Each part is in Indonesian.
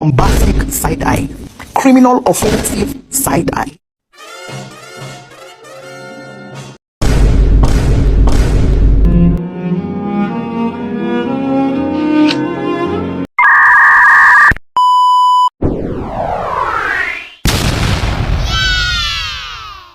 bombastic side-eye, criminal offensive side-eye.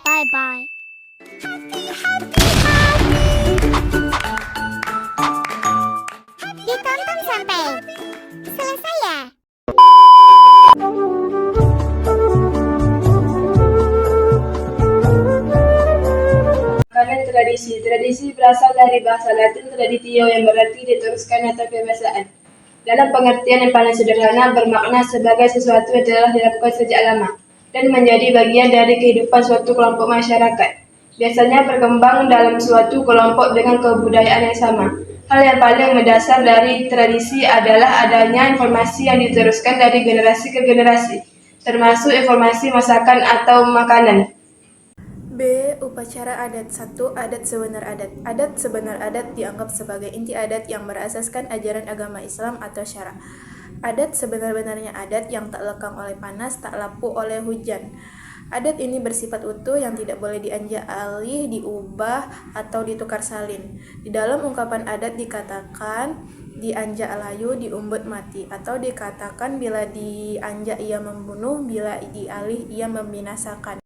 Bye-bye. Ditonton sampai selesai ya. Makanan tradisi. Tradisi berasal dari bahasa Latin traditio yang berarti diteruskan atau kebiasaan. Dalam pengertian yang paling sederhana, bermakna sebagai sesuatu yang telah dilakukan sejak lama dan menjadi bagian dari kehidupan suatu kelompok masyarakat. Biasanya berkembang dalam suatu kelompok dengan kebudayaan yang sama. Hal yang paling mendasar dari tradisi adalah adanya informasi yang diteruskan dari generasi ke generasi, termasuk informasi masakan atau makanan. B. Upacara adat. 1. Adat sebenar adat. Adat sebenar adat dianggap sebagai inti adat yang berasaskan ajaran agama Islam atau syara. Adat sebenar-benarnya adat yang tak lekang oleh panas, tak lapuk oleh hujan. Adat ini bersifat utuh yang tidak boleh dianjak alih, diubah, atau ditukar salin. Di dalam ungkapan adat dikatakan dianjak layu, diumbut mati, atau dikatakan bila dianjak ia membunuh, bila dialih ia membinasakan.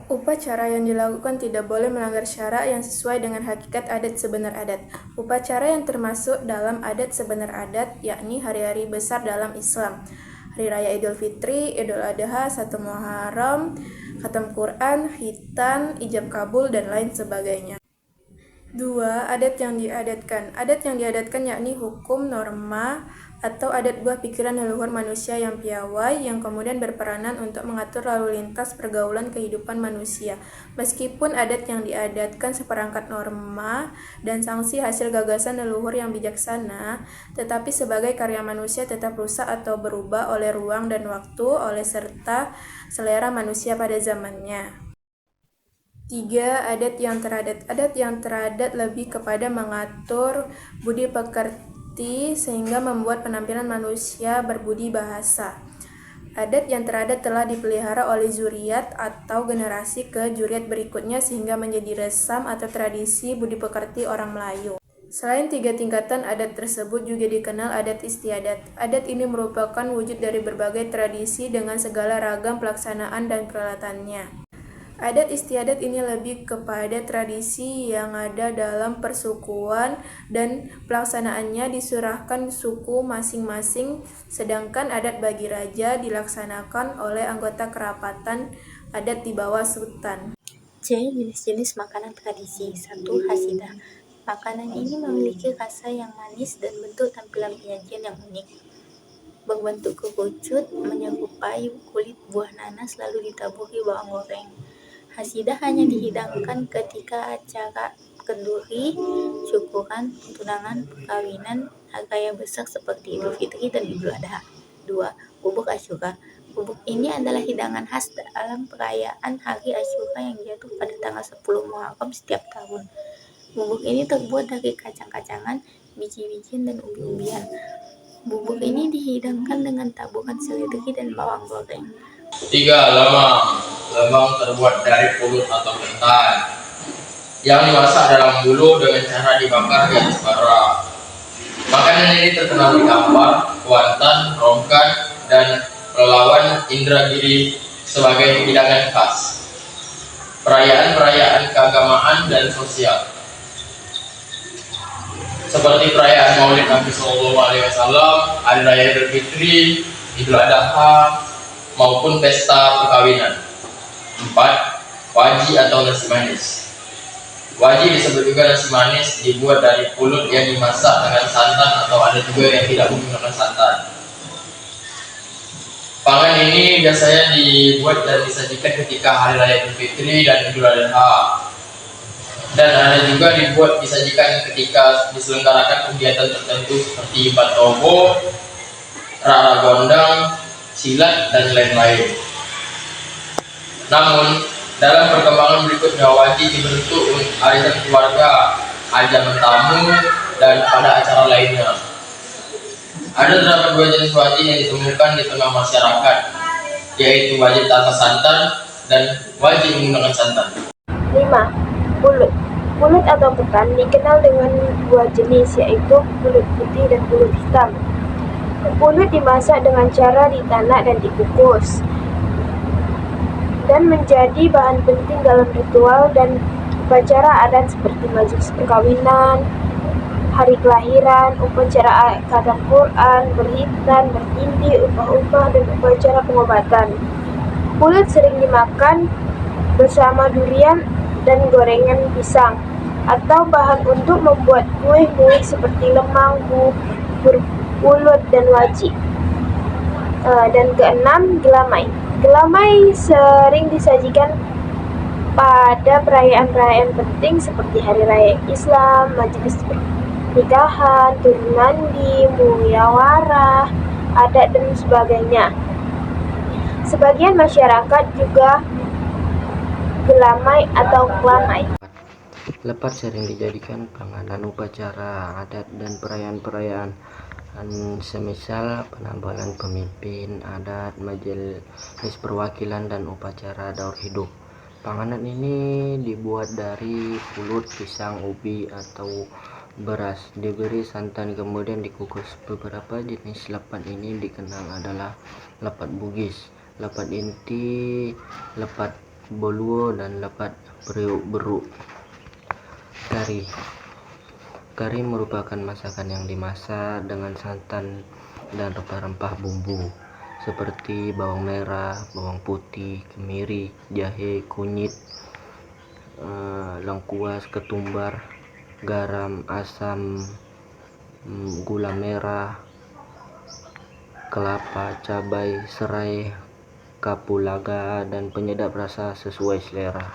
Upacara yang dilakukan tidak boleh melanggar syara yang sesuai dengan hakikat adat sebenar adat. Upacara yang termasuk dalam adat sebenar adat yakni hari-hari besar dalam Islam. Hari Raya Idul Fitri, Idul Adha, 1 Muharram, Khatam Quran, Khitan, Ijab Kabul, dan lain sebagainya. 2. Adat yang diadatkan. Adat yang diadatkan yakni hukum, norma, atau adat buah pikiran leluhur manusia yang piawai yang kemudian berperanan untuk mengatur lalu lintas pergaulan kehidupan manusia. Meskipun adat yang diadatkan seperangkat norma dan sanksi hasil gagasan leluhur yang bijaksana, tetapi sebagai karya manusia tetap rusak atau berubah oleh ruang dan waktu, oleh serta selera manusia pada zamannya. 3. Adat yang teradat. Adat yang teradat lebih kepada mengatur budi pekerti sehingga membuat penampilan manusia berbudi bahasa. Adat yang teradat telah dipelihara oleh zuriat atau generasi ke zuriat berikutnya sehingga menjadi resam atau tradisi budi pekerti orang Melayu. Selain 3 tingkatan adat tersebut juga dikenal adat istiadat. Adat ini merupakan wujud dari berbagai tradisi dengan segala ragam pelaksanaan dan peralatannya. Adat istiadat ini lebih kepada tradisi yang ada dalam persukuan dan pelaksanaannya diserahkan suku masing-masing, sedangkan adat bagi raja dilaksanakan oleh anggota kerapatan adat di bawah sultan. C. Jenis-jenis makanan tradisi. 1. Hasidah. Makanan ini memiliki rasa yang manis dan bentuk tampilan penyajian yang unik. Berbentuk kerucut, menyerupai kulit buah nanas lalu ditaburi bawang goreng. Hasidah hanya dihidangkan ketika acara kenduri, syukuran, tunangan, perkawinan, hari raya besar seperti Idul Fitri dan Idul Adha. 2. Bubuk Asyura. Bubuk ini adalah hidangan khas dalam perayaan Hari Asyura yang jatuh pada tanggal 10 Muharram setiap tahun. Bubuk ini terbuat dari kacang-kacangan, biji-bijian, dan umbi-umbian. Bubuk ini dihidangkan dengan taburan seledri dan bawang goreng. 3. Lemang. Lemang terbuat dari pulut atau ketan yang dimasak dalam bulu dengan cara dibakar di atas bara. Makanan ini terkenal di Kampar, Kuantan, Rongkan, dan Pelawan Indragiri sebagai hidangan khas perayaan-perayaan keagamaan dan sosial seperti perayaan Maulid Nabi SAW, Hari Raya Idul Fitri, Idul Adha, maupun pesta perkawinan. 4. Waji atau nasi manis. Waji disebut juga nasi manis, dibuat dari pulut yang dimasak dengan santan atau ada juga yang tidak menggunakan santan. Pangan ini biasanya dibuat dan disajikan ketika Hari Raya Idul Fitri dan Idul Adha. Dan ada juga dibuat disajikan ketika diselenggarakan kegiatan tertentu seperti batobo, rara gondang, silat, dan lain-lain. Namun, dalam perkembangan berikutnya waji dibentuk untuk arisan keluarga, ajaran tamu, dan pada acara lainnya. Ada terdapat dua jenis wajib yang ditemukan di tengah masyarakat, yaitu wajib tanpa santan dan wajib menggunakan santan. 5. Pulut. Pulut atau ketan dikenal dengan dua jenis, yaitu pulut putih dan pulut hitam. Pulut dimasak dengan cara ditanak dan dikukus, dan menjadi bahan penting dalam ritual dan upacara adat seperti majelis perkawinan, hari kelahiran, upacara khatam Quran, berhitan, bertindi, upah-upah, dan upacara pengobatan. Pulut sering dimakan bersama durian dan gorengan pisang, atau bahan untuk membuat kue-kue seperti lemang, pulut, dan waji. Dan keenam, gelamai. Gelamai sering disajikan pada perayaan-perayaan penting seperti Hari Raya Islam, majelis pernikahan, turun mandi, musyawarah adat, dan sebagainya. Sebagian masyarakat juga gelamai atau kelamai. Lepat sering dijadikan panganan upacara adat dan perayaan-perayaan, semisal penambalan pemimpin adat, majelis perwakilan, dan upacara daur hidup. Panganan ini dibuat dari pulut, pisang, ubi, atau beras, diberi santan, kemudian dikukus. Beberapa jenis lepat ini dikenal adalah lepat Bugis, lepat inti, lepat boluo, dan lepat beruk. Kari merupakan masakan yang dimasak dengan santan dan rempah-rempah bumbu seperti bawang merah, bawang putih, kemiri, jahe, kunyit, lengkuas, ketumbar, garam, asam, gula merah, kelapa, cabai, serai, kapulaga, dan penyedap rasa sesuai selera.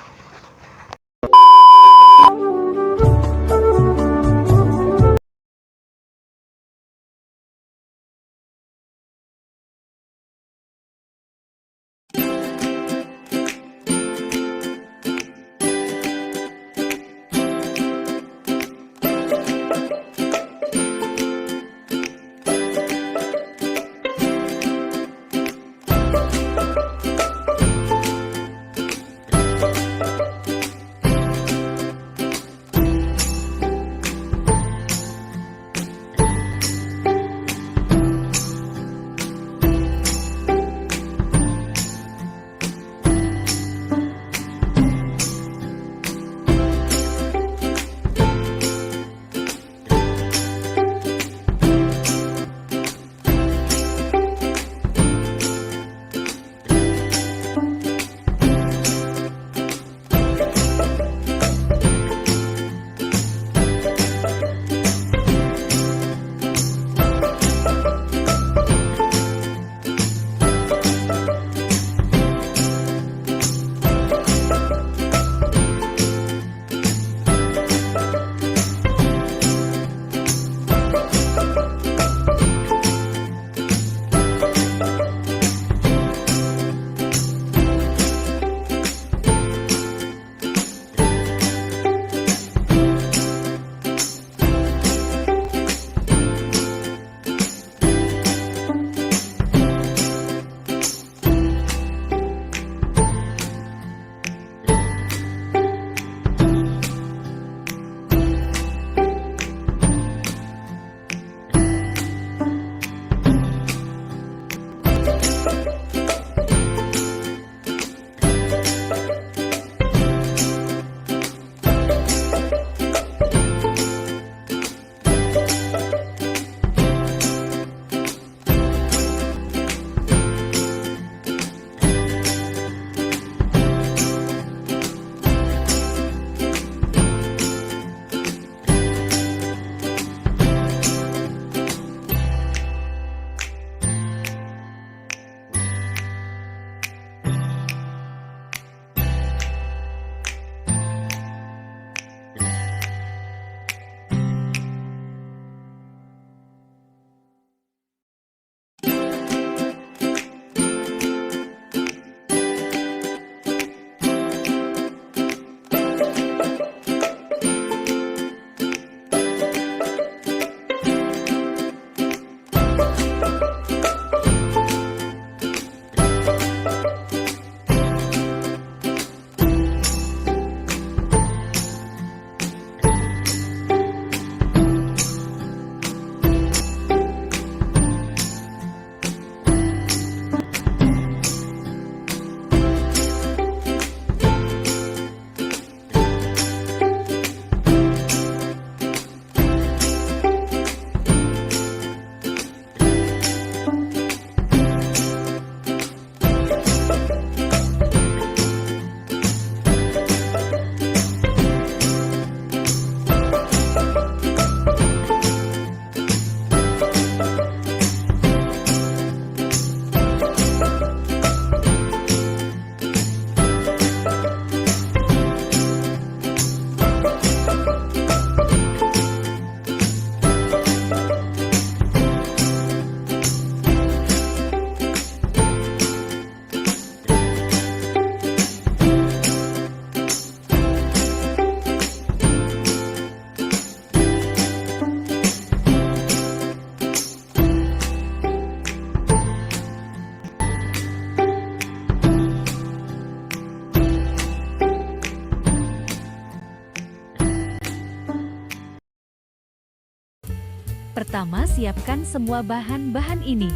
Pertama, siapkan semua bahan-bahan ini.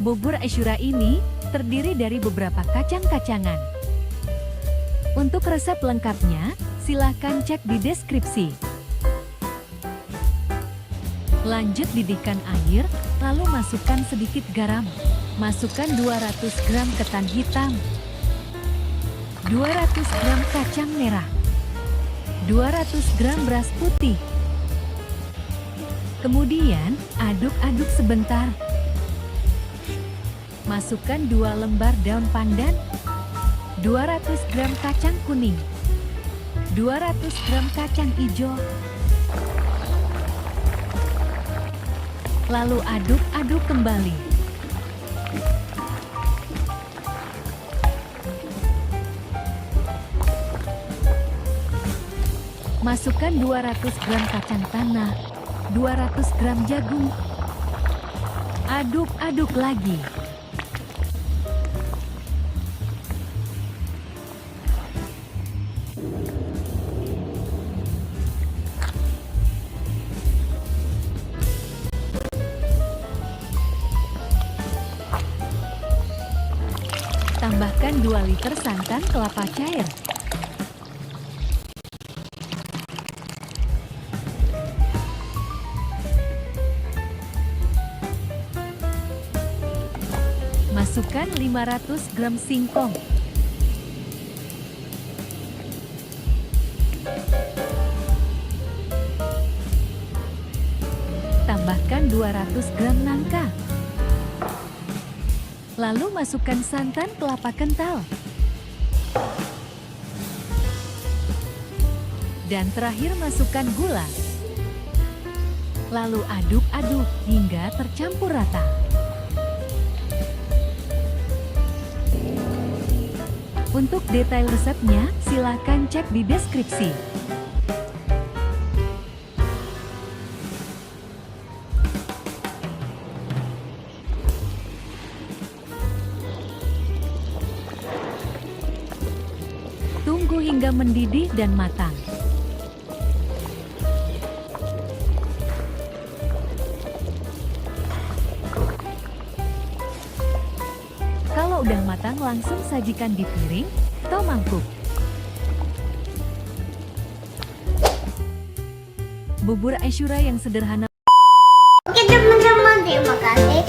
Bubur Asyura ini terdiri dari beberapa kacang-kacangan. Untuk resep lengkapnya, silakan cek di deskripsi. Lanjut didihkan air, lalu masukkan sedikit garam. Masukkan 200 gram ketan hitam, 200 gram kacang merah, 200 gram beras putih. Kemudian, aduk-aduk sebentar. Masukkan 2 lembar daun pandan, 200 gram kacang kuning, 200 gram kacang hijau. Lalu aduk-aduk kembali. Masukkan 200 gram kacang tanah, 200 gram jagung. Aduk-aduk lagi. Tambahkan 2 liter santan kelapa cair. Masukkan 500 gram singkong. Tambahkan 200 gram nangka. Lalu masukkan santan kelapa kental. Dan terakhir masukkan gula. Lalu aduk-aduk hingga tercampur rata. Untuk detail resepnya, silakan cek di deskripsi. Tunggu hingga mendidih dan matang. Kalau udah matang, langsung sajikan di piring atau mangkuk. Bubur Asyura yang sederhana. Oke teman-teman, terima kasih.